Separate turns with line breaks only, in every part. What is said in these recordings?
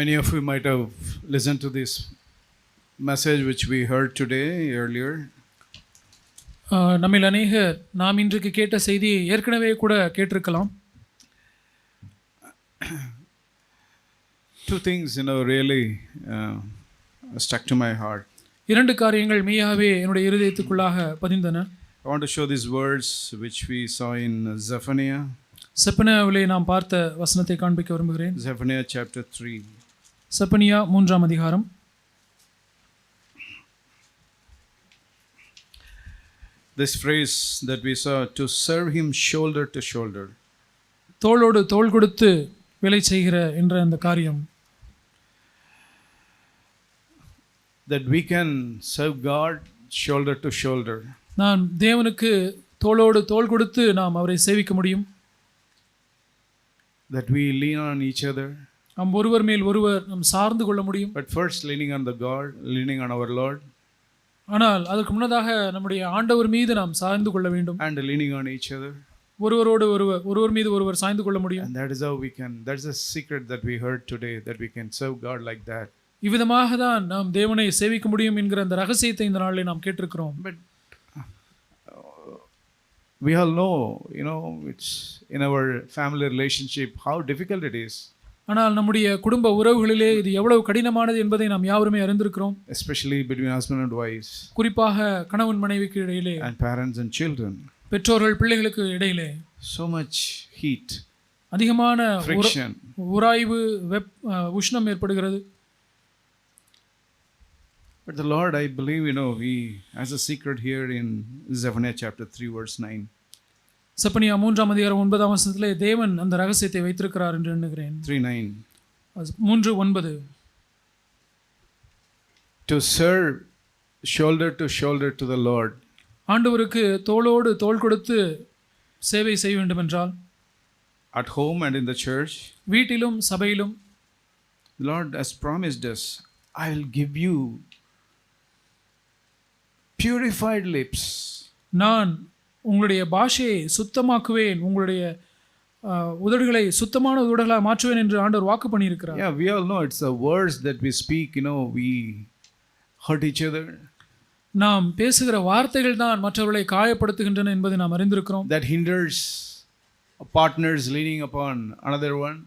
Many of you might have listened to this message which we heard today earlier.
நம்மில் அநேகர் நாம் இன்றைக்கு கேட்ட செய்தியை ஏற்கனவே கூட கேட்டிருக்கலாம்.
Two things, really stuck to my heart.
இரண்டு காரியங்கள் மெய்யாகவே என்னுடைய இருதயத்துக்குள்ளாக பதிந்தன.
I want to show these words which we saw in Zephaniah.
செப்பனியாவிலே நாம் பார்த்த வசனத்தை காண்பிக்க விரும்புகிறேன்.
Zephaniah chapter 3.
செப்பனியா 3ஆம் அதிகாரம்.
This phrase that we saw, to serve him shoulder to shoulder.
தோளோடு தோள் கொடுத்து வேலை செய்கிற என்ற அந்த காரியம்.
That we can serve God shoulder to shoulder.
நான் தேவனுக்கு தோளோடு தோள் கொடுத்து நாம் அவரை சேவிக்க முடியும்.
That we lean on each other.
நாம் ஒருவர் மேல் ஒருவர் நாம் சார்ந்து கொள்ள முடியும்.
But first leaning on our Lord.
ஆனால் அதற்கு முன்னதாக நம்முடைய ஆண்டவர் மீது நாம் சாய்ந்து கொள்ள வேண்டும்.
And leaning on each other.
ஒருவர் மீது ஒருவர் சாய்ந்து கொள்ள முடியும்.
And that is how we can, that's the secret that we heard today, that we can serve God like that.
இவ்விதமாக தான் நாம் தேவனை சேவிக்க முடியும் என்கிற அந்த ரகசியத்தை இந்த நாளில் நாம் கேட்டிருக்கிறோம்.
But we all know, it's in our family relationship how difficult it is.
ஆனால் நம்முடைய குடும்ப உறவுகளிலே இது எவ்வளவு கடினமானது என்பதை நாம் யாவருமே அறிந்திருக்கிறோம்.
Especially between husband and wives.
குறிப்பாக கணவன் மனைவிக்கு இடையிலே.
And parents and children.
பெற்றோர்கள் பிள்ளைகளுக்கு இடையிலே.
So much heat.
அதிகமான
friction.
உராய்வு உஷ்ணம் ஏற்படுகிறது.
But the Lord, I believe, He has a secret here in Zephaniah chapter 3 verse 9.
Zephaniah 3ஆம் அதிகாரம் 9ஆம் வசனத்திலே தேவன் அந்த ரகசியத்தை வைத்திருக்கிறார் என்று எண்ணுகிறேன்.
3:9.
3:9.
To serve shoulder to shoulder to the Lord.
ஆண்டவருக்கு தோளோடு தோள் கொடுத்து சேவை செய்ய வேண்டும் என்றால்,
at home and in the church,
வீட்டிலும் சபையிலும்,
the Lord has promised us, I will give you purified lips.
நான் உங்களுடைய பாஷையை சுத்தமாக்குவேன், உங்களுடைய உதடுகளை சுத்தமான உதடுகளாக மாற்றுவேன் என்று ஆண்டவர் வாக்கு பண்ணியிருக்கிறார்.
Yeah, we all know it's the words that we speak, we hurt each other.
நாம் பேசுகிற வார்த்தைகள் தான் மற்றவர்களை காயப்படுத்துகின்றன என்பதை நாம் அறிந்திருக்கிறோம்.
That hinders partners leaning upon another one.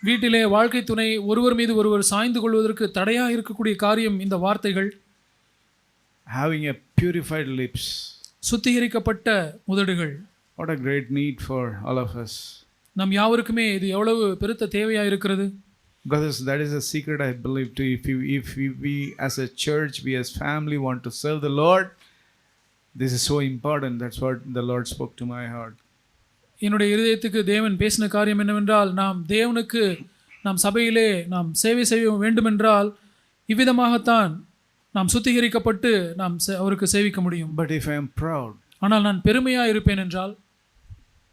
வீட்டிலே வாழ்க்கை துணை ஒருவர் மீது ஒருவர் சாய்ந்து கொள்வதற்கு தடையாக இருக்கக்கூடிய காரியம் இந்த வார்த்தைகள்.
Having a purified lips.
சுத்திகரிக்கப்பட்ட உதடுகள்.
What a great need for all of us.
நம் யாவருக்குமே இது எவ்வளவு பெருத்த தேவையாக இருக்கிறது.
Because that is a secret, I believe, too. If we as a church, we as family want to serve the Lord, this is so important. That's what the Lord spoke to my heart.
என்னுடைய இருதயத்துக்கு தேவன் பேசின காரியம் என்னவென்றால், நாம் தேவனுக்கு நாம் சபையிலே நாம் சேவை செய்ய வேண்டுமென்றால் இவ்விதமாகத்தான் நாம் சுத்திகரிக்கப்பட்டு நாம் அவருக்கு சேவிக்க முடியும்.
But if I am proud,
ஆனால் நான் பெருமையாக இருப்பேன் என்றால்,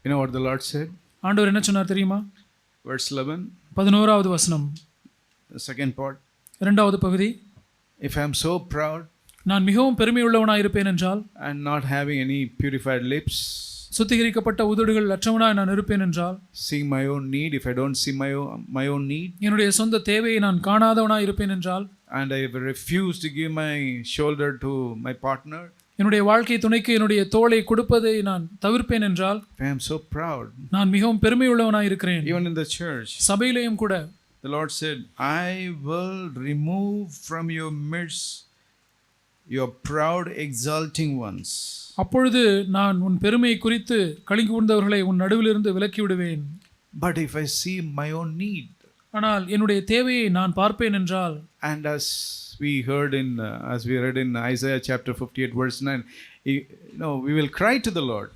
you know what the Lord said?
ஆண்டவர் என்ன சொன்னார் தெரியுமா?
Verse 11.
11வது வசனம்.
The second part.
இரண்டாவது பகுதி.
If I am so proud,
நான் மிகவும் பெருமை உள்ளவனாக இருப்பேன் என்றால்,
and not having any purified lips,
சுத்திகரிக்கப்பட்ட உதடுகள் அற்றவனாய் நான் இருப்பேன் என்றால்,
seeing my own need, if I don't see my own need,
என்னுடைய சொந்த தேவையை நான் காணாதவனாய் இருப்பேன் என்றால்,
and I refuse to give my shoulder to my partner,
என்னுடைய வாழ்க்கை துணைக்கு என்னுடைய தோளை கொடுப்பதை நான் தவிர்ப்பேன் என்றால்,
I am so proud,
நான் மிகவும் பெருமை உள்ளவனாய் இருக்கிறேன்.
even in the church,
சபையிலேயும் கூட
the Lord said, I will remove from your midst your proud exalting ones.
அப்பொழுது நான் உன் பெருமை குறித்து கலங்கி கூர்ந்தவர்களை உன் நடுவிலிருந்து விலக்கி விடுவேன்.
But if I see my own need,
ஆனால் என்னுடைய தேவையை நான் பார்ப்பேன் என்றால்,
and as we read in Isaiah chapter 58 verse 9, we will cry to the Lord.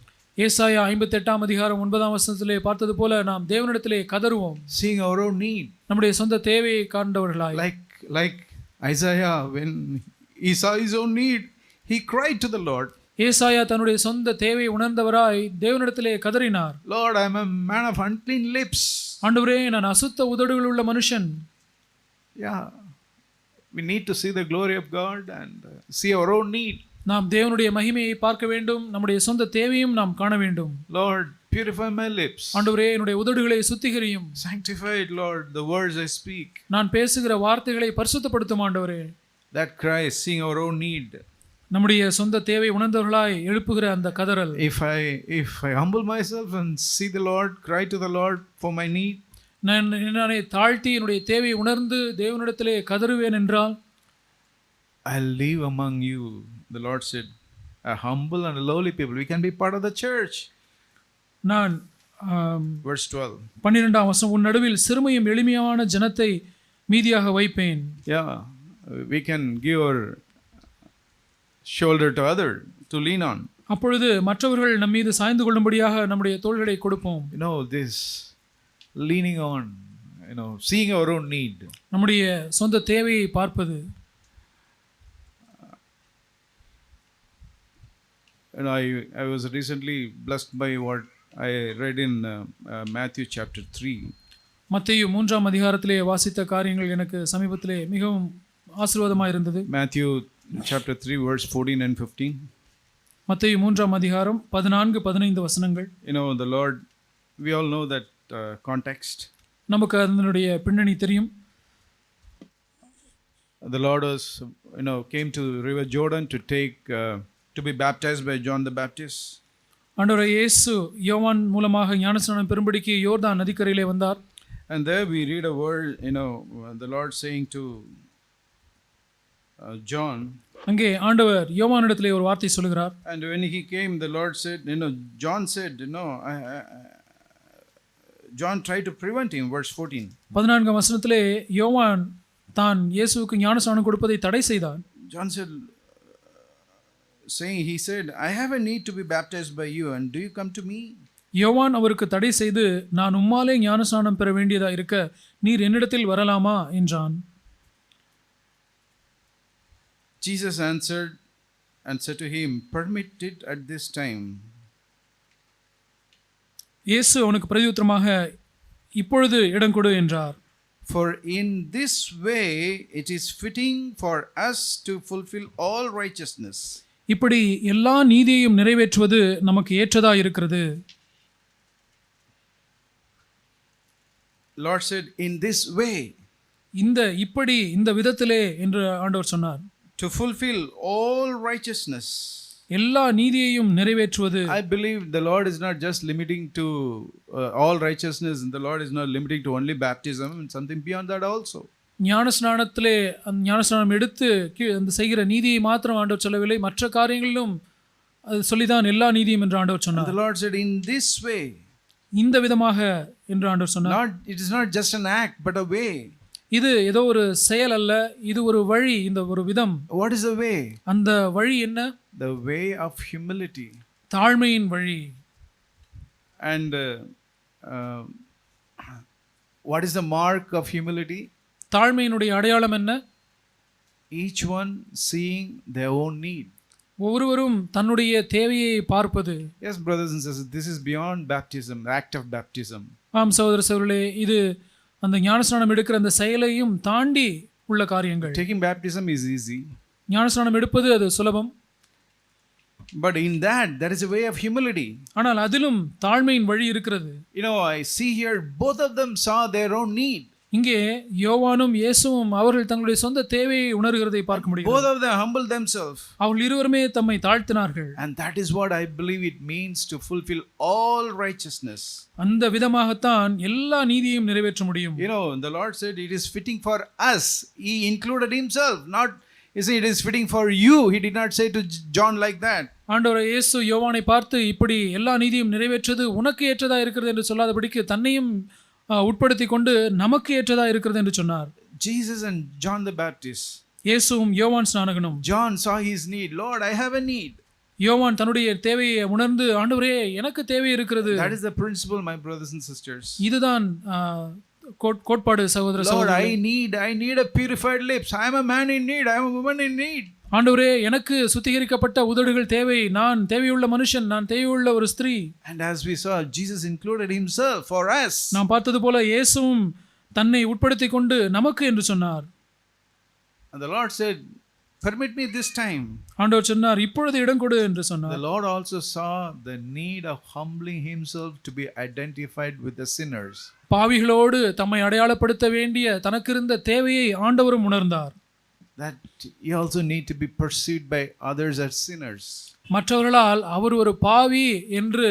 ஏசாயா 58ஆம் அதிகாரம் 9ஆம் வசனத்திலே பார்த்தது போல நாம் தேவனிடத்திலே கதறுவோம்,
seeing our own need,
நம்முடைய சொந்த தேவையை காண்பவர்களாய்.
Like Isaiah, when he saw his own need, he cried to the Lord.
ஏசாயா தன்னுடைய சொந்த தேவையை உணர்ந்தவராய் தேவனிடத்திலே கதறினார்.
Lord, I am a man of unclean lips.
ஆண்டவரே, நான் அசுத்த உதடுகள் உள்ள மனுஷன்.
Yeah, we need to see the glory of God and see our own need.
நாம் தேவனுடைய மகிமையை பார்க்க வேண்டும், நம்முடைய சொந்த தேவையும் நாம் காண வேண்டும்.
Lord, Purify my lips.
ஆண்டவரே என்னுடைய உதடுகளை சுத்திகரியும்.
Sanctify it, Lord, the words I speak.
நான் பேசுகிற வார்த்தைகளை பரிசுத்தப்படுத்தும் ஆண்டவரே.
That cry, seeing our own need.
நம்முடைய சொந்த தேவை உணர்ந்தவர்களாய் எழுப்புகிற அந்த கதறல்.
If I humble myself and see the Lord, cry to the Lord for my need.
நானே தாழ்த்தி என்னுடைய தேவையை உணர்ந்து தேவனிடத்திலே கதறுவேன் என்றால்,
I'll live among you. The Lord said, a humble and a lowly people, we can be part of the church.
நான்
Verse 12.
12ஆம் வசனம், உன் நடுவில் சிறுமையும் எளிமையான ஜனத்தை மீதியாக வைப்பேன்.
Yeah, we can give our shoulder to other to lean on.
அப்பொழுது மற்றவர்கள் நம் மீது சாய்ந்து கொள்ளும்படியாக நம்முடைய தோள்களை கொடுப்போம்.
This leaning on, seeing our own need.
நம்முடைய சொந்த தேவையை பார்ப்பது.
I was recently blessed by what I read in Matthew chapter 3.
மத்தேயு 3ஆம் அதிகாரத்திலே வாசித்த காரியங்கள் எனக்கு சமீபத்திலே மிகவும் ஆசீர்வாதமாக இருந்தது.
Matthew chapter 3 verse 14 and 15.
மத்தேயு 3ஆம் அதிகாரம் 14-15 வசனங்கள்.
The Lord, we all know that context.
நமக்கு அதனுடைய பின்னணி தெரியும்.
The Lord was came to river Jordan to be baptized by John the Baptist.
ஆண்டவர் இயேசு யோவான் மூலமாக ஞானஸ்நானம் பெறும்படிக்கு யோர்தான் நதிக்கரையிலே வந்தார்.
And there we read a word, the Lord saying to John.
அங்கே ஆண்டவர் யோவானிடத்திலே ஒரு வார்த்தை சொல்கிறார்.
And when he came, the Lord said, John said, John tried to prevent him. Verse 14. 14ஆம்
வசனத்திலே யோவான் தான் இயேசுவுக்கு ஞானஸ்நானம் கொடுப்பதை தடை செய்தான்.
John said, he said, I have a need to be baptized by you, and do you come to me?
யோவான் அவருக்கு தடை செய்து, நான் உம்மாலே ஞானஸ்நானம் பெற வேண்டியதா இருக்க நீர் என்னிடத்தில் வரலாமா என்றான்.
Jesus answered and said to him, permit it at this time.
இயேசு அவனுக்கு பிரதியுத்தரமாக, இப்பொழுது இடம் கொடு என்றார்.
For in this way it is fitting for us to fulfill all righteousness.
இப்படி எல்லா நீதியையும் நிறைவேற்றுவது நமக்கு ஏற்றதா இருக்கிறது.
Lord said, in this way.
இந்த விதத்திலே என்று ஆண்டவர் சொன்னார்.
To fulfill all righteousness.
எல்லா நீதியையும் நிறைவேற்றுவது.
I believe the Lord is not just limiting to all righteousness, and the Lord is not limiting to only baptism, and something beyond that also.
ஞானஸ்நானத்திலே ஞானஸ்நானம் எடுத்து அந்த செய்கிற நீதியை மாத்திரம் ஆண்டவர் சொல்லவில்லை, மற்ற காரியங்களிலும் அது சொல்லிதான் எல்லா நீதியும் என்று ஆண்டவர் சொன்னார்.
The Lord said, in this way.
இந்த விதமாக என்று ஆண்டவர் சொன்னார்.
It is not just an act but a way.
இது ஏதோ ஒரு செயல் அல்ல, இது ஒரு வழி, இந்த ஒரு விதம்.
What is the way?
அந்த வழி என்ன?
The way of humility.
தாழ்மையின் வழி.
And what is the mark of humility?
தாழ்மையினுடைய அடையாளம் என்ன?
Each one seeing their own need.
ஒவ்வொருவரும் தன்னுடைய தேவையை பார்ப்பது.
Yes, brothers and sisters, this is beyond baptism, the act of baptism.
ஆம் சகோதர சகோதரிகளே, இது அந்த ஞானஸ்நானம் எடுக்கிற அந்த செயலையும் தாண்டி உள்ள காரியங்கள்.
Taking baptism is easy.
ஞானஸ்நானம் எடுப்பது அது சுலபம்.
But in that there is a way of humility.
ஆனால் அதிலும் தாழ்மையின் வழி இருக்கிறது.
I see here both of them saw their own need.
இங்கே யோவானும் இயேசுவும் அவர்கள் தங்களுடைய சொந்த தேவையை உணர்கிறதை பார்க்க முடியும்.
Both of them humbled themselves.
அவர்கள் இருவருமே தம்மை தாழ்த்தினார்கள்.
And that is what I believe it means to fulfill all righteousness.
அந்த விதமாகத்தான் எல்லா நீதியையும் நிறைவேற்ற முடியும்.
The Lord said it is fitting for us. He included himself, not it is fitting for you. He did not say to John like that.
ஆண்டவர் இயேசு யோவானை பார்த்து இப்படி எல்லா நீதியும் நிறைவேற்றது உனக்கு ஏற்றதா இருக்கிறது என்று சொல்லாதபடிக்கு தன்னையும் உட்படுத்தி கொண்டு நமக்கு ஏற்றதா இருக்கிறது என்று சொன்னார்.
Jesus and John the Baptist.
இயேசுவும் யோவான் ஸ்நானகனும்.
John saw his need. Lord, I have a need.
யோவான் தன்னுடைய தேவையை உணர்ந்து, ஆண்டவரே எனக்கு தேவை இருக்கிறது.
That is the principle, my brothers and sisters.
இதுதான் கோட்பாடு சகோதர சகோதரிகளே.
Lord, I need a purified lips. I am a man in need. I am a woman in need.
ஆண்டவரே எனக்கு சுத்திகரிக்கப்பட்ட உதடுகள் தேவை. நான் தேவையுள்ள மனுஷன், நான் தேவையுள்ள ஒரு ஸ்திரீ.
And as we saw, Jesus included himself for us.
நாம் பார்த்தது போல இயேசுவும் தன்னை உட்படுத்தி கொண்டு நமக்கு என்று சொன்னார்.
And the Lord said, permit me this time.
ஆண்டவர் சொன்னார், இப்பொழுது இடம் கொடு என்று
The
சொன்னார்.
Lord also saw the need of humbling himself to be identified with the sinners.
பாவிகளோடு தம்மை அடையாளப்படுத்த வேண்டிய தனக்கு இருந்த தேவையை ஆண்டவரும் உணர்ந்தார்.
That he also need to be perceived by others as sinners.
மற்றவர்களால் அவர் ஒரு பாவி என்று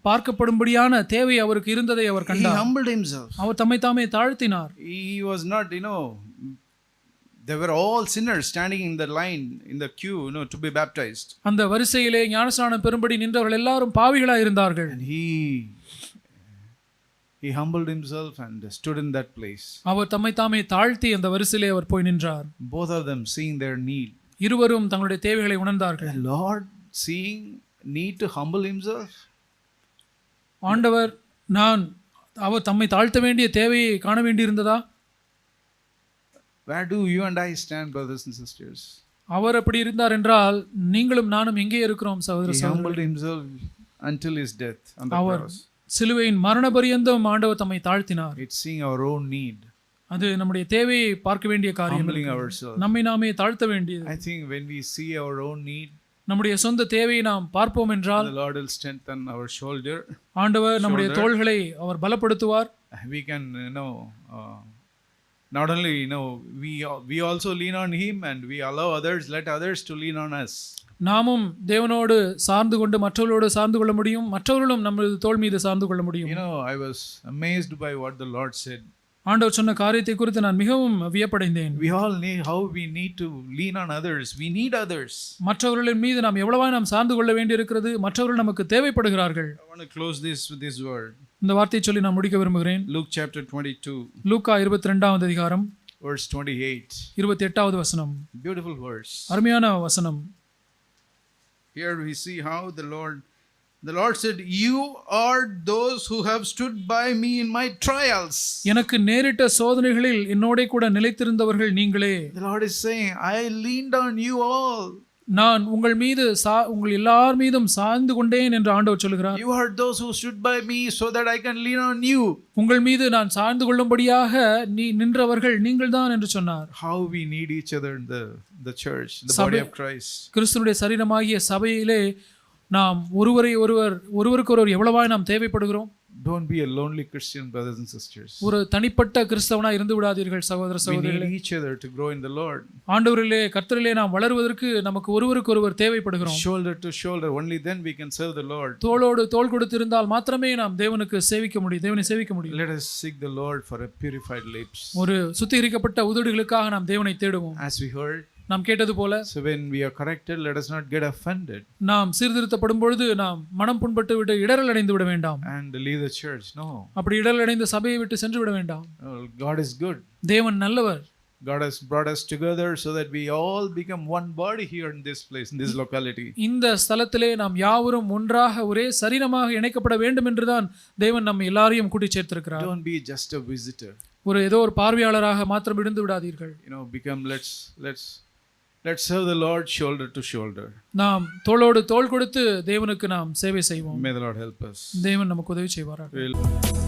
பார்க்கப்படும்படியான தேவை அவருக்கு இருந்ததை அவர்
He
கண்டார்.
humbled himself.
அவர் தம்மை தாமே தாழ்த்தினார்.
He was not, they were all sinners standing in the line, in the queue, to be baptized.
அந்த வரிசையிலே ஞானஸ்நானம் பெறும்படி நின்றவர்கள் எல்லாரும் பாவிகளாய் இருந்தார்கள்.
And he humbled himself and stood in that place.
அவர் தம்மை தாமே தாழ்த்தி அந்த வரிசையிலே அவர் போய் நின்றார்.
Both of them seeing their need.
இருவரும் தங்களுடைய தேவைகளை உணர்ந்தார்கள்.
The Lord seeing need to humble himself.
ஆண்டவர் அவர் தம்மை தாழ்த்த வேண்டிய தேவையை காண வேண்டியிருந்ததா?
Where do you and I stand, brothers and sisters?
அவர் அப்படி இருந்தார் என்றால் நீங்களும் நானும் எங்கே இருக்கிறோம் சகோதர
He
சகோதரர்களே?
humbled himself until his death on the
our
cross.
சிலுவையின் மரண பரியந்தம் ஆண்டவர் தம்மை தாழ்த்தினார்.
It's seeing our own need,
அது நம்முடைய தேவையை பார்க்க வேண்டிய காரியம்.
humbling ourselves.
நம்மை நாமே தாழ்த்த வேண்டியது.
I think when we see our own need,
நம்முடைய சொந்த தேவையை நாம் பார்ப்போம் என்றால்
the Lord will strengthen our shoulder.
ஆண்டவர் நம்முடைய தோள்களை அவர் பலப்படுத்துவார்.
We can not only we also lean on him, and we allow others, let others to lean on us.
நாமும் தேவனோடு சார்ந்து கொண்டு மற்றவர்களோடு சார்ந்து கொள்ள முடியும், மற்றவர்களும் நமது தோள் மீது சார்ந்து கொள்ள முடியும்.
I was amazed by what the Lord said.
ஆண்டவர் சொன்ன காரியத்தை குறித்து நான் மிகவும் வியப்படைந்தேன்.
We all need how we need to lean on others. We need others.
மற்றவர்களின் மீது நாம் எவ்வளவாய் நாம் சார்ந்து கொள்ள வேண்டியிருக்கிறது. மற்றவர்கள் நமக்கு தேவைப்படுகிறார்கள்.
I want to close this with this word.
இந்த வார்த்தையை சொல்லி நான் முடிக்க விரும்புகிறேன்.
Luke chapter 22.
லூக்கா 22வது அதிகாரம்
verse 28.
28வது வசனம்.
Beautiful verse.
அருமையான வசனம்.
Here we see how the Lord said, "You are those who have stood by me in my trials."
எனக்கு நேரிட்ட சோதனைகளில் என்னோட கூட நிலைத்திருந்தவர்கள் நீங்களே.
The Lord is saying, "I leaned on you all."
நான் உங்கள் மீது உங்கள் எல்லார் மீதும் சார்ந்து கொண்டேன் என்று ஆண்டவர் சொல்கிறார்.
You are those who stood by me so that I can lean on you.
உங்கள் மீது நான் சார்ந்து கொள்ளும்படியாக நின்றவர்கள் நீங்கள்தான் என்று சொன்னார்.
How we need each other in the church, the body of Christ.
கிறிஸ்துவினுடைய சரீரமாகிய சபையிலே நாம் ஒருவருக்கொருவர் எவ்வளவாய் நாம் தேவைப்படுகிறோம்.
Don't be a lonely Christian, brothers and sisters.
ஒரு தனிப்பட்ட கிறிஸ்தவனா இருந்து விடாதீர்கள் சகோதர சகோதரிகளே.
We need each other to grow in the Lord.
ஆண்டவரிலே கர்த்தரிலே நாம் வளருவதற்கு நமக்கு ஒருவருக்கொருவர் தேவைப்படுகிறோம்.
Shoulder to shoulder, only then we can serve the Lord.
தோளோடு தோள் கொடுத்து இருந்தால் மாத்திரமே நாம் தேவனை சேவிக்க முடியும்.
Let us seek the Lord for a purified lips.
ஒரு சுத்திகரிக்கப்பட்ட உதடுகளுக்காக நாம் தேவனை தேடுவோம்.
As we heard,
நாம் கேட்டது போல,
so when we are corrected, let us not get offended.
நாம் சீர்திருத்தப்படும் பொழுது நாம் மனம் புண்பட்டு விட்டு இடறல் அடைந்து விட வேண்டாம்.
And leave the church. No.
அப்படி இடறல் அடைந்து சபையை விட்டு சென்று விட வேண்டாம்.
God is good.
தேவன் நல்லவர்.
God has brought us together so that we all become one body here in this place, in this locality.
இந்த ஸ்தலத்திலே நாம் யாவரும் ஒன்றாக ஒரே சரீரமாக இணைக்கப்பட வேண்டும் என்றுதான் தேவன் நம்ம எல்லாரையும் கூட்டி சேர்த்திருக்கிறார்.
Don't be just a visitor.
ஏதோ ஒரு பார்வையாளராக மாத்திரம் இருந்து விடாதீர்கள்.
Become let's serve the Lord shoulder to shoulder.
நாம் தோளோடு தோள் கொடுத்து தேவனுக்கு நாம் சேவை செய்வோம்.
May the Lord help us.
தேவன் நமக்கு உதவி செய்வாராக.